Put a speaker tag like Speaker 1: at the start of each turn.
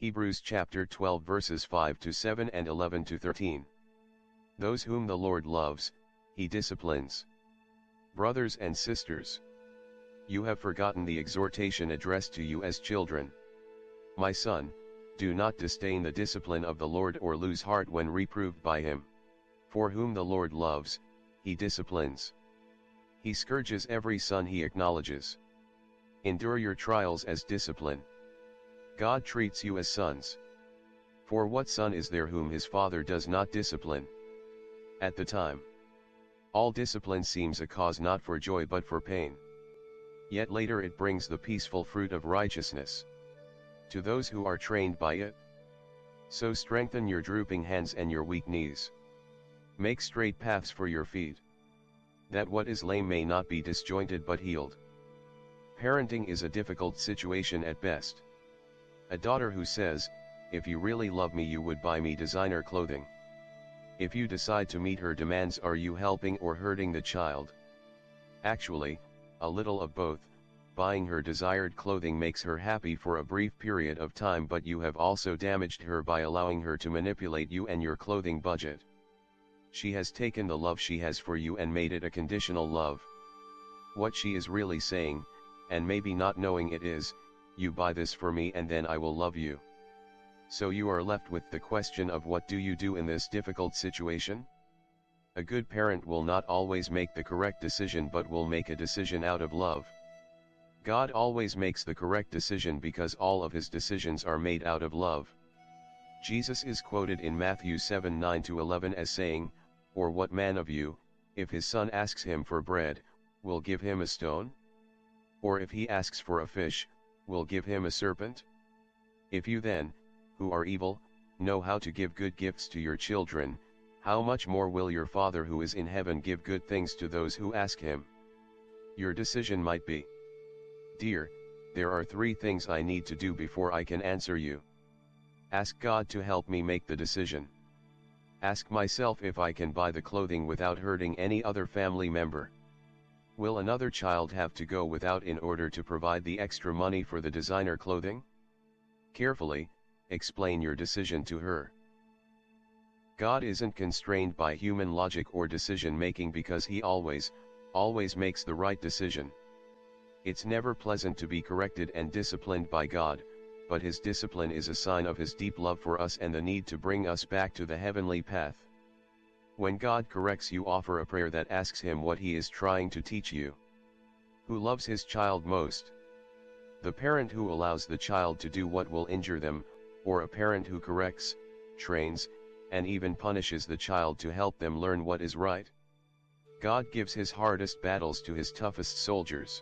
Speaker 1: Hebrews chapter 12 verses 5 to 7 and 11 to 13. Those whom the Lord loves, he disciplines. Brothers and sisters, you have forgotten the exhortation addressed to you as children. My son, do not disdain the discipline of the Lord or lose heart when reproved by him. For whom the Lord loves, he disciplines. He scourges every son he acknowledges. Endure your trials as discipline. God treats you as sons. For what son is there whom his father does not discipline? At the time, all discipline seems a cause not for joy but for pain. Yet later it brings the peaceful fruit of righteousness to those who are trained by it. So strengthen your drooping hands and your weak knees. Make straight paths for your feet, that what is lame may not be disjointed but healed. Parenting is a difficult situation at best. A daughter who says, "If you really love me you would buy me designer clothing." If you decide to meet her demands, are you helping or hurting the child? Actually, a little of both. Buying her desired clothing makes her happy for a brief period of time, but you have also damaged her by allowing her to manipulate you and your clothing budget. She has taken the love she has for you and made it a conditional love. What she is really saying, and maybe not knowing it, is, "You buy this for me and then I will love you." So you are left with the question of what do you do in this difficult situation? A good parent will not always make the correct decision but will make a decision out of love. God always makes the correct decision because all of his decisions are made out of love. Jesus is quoted in Matthew 7:9-11 as saying, "Or what man of you, if his son asks him for bread, will give him a stone? Or if he asks for a fish, will give him a serpent? If you then, who are evil, know how to give good gifts to your children, how much more will your Father who is in heaven give good things to those who ask him?" Your decision might be, "Dear, there are 3 things I need to do before I can answer you." Ask God to help me make the decision. Ask myself if I can buy the clothing without hurting any other family member. Will another child have to go without in order to provide the extra money for the designer clothing? Carefully, explain your decision to her. God isn't constrained by human logic or decision making because he always makes the right decision. It's never pleasant to be corrected and disciplined by God, but his discipline is a sign of his deep love for us and the need to bring us back to the heavenly path. When God corrects you, offer a prayer that asks him what he is trying to teach you. Who loves his child most? The parent who allows the child to do what will injure them, or a parent who corrects, trains, and even punishes the child to help them learn what is right? God gives his hardest battles to his toughest soldiers.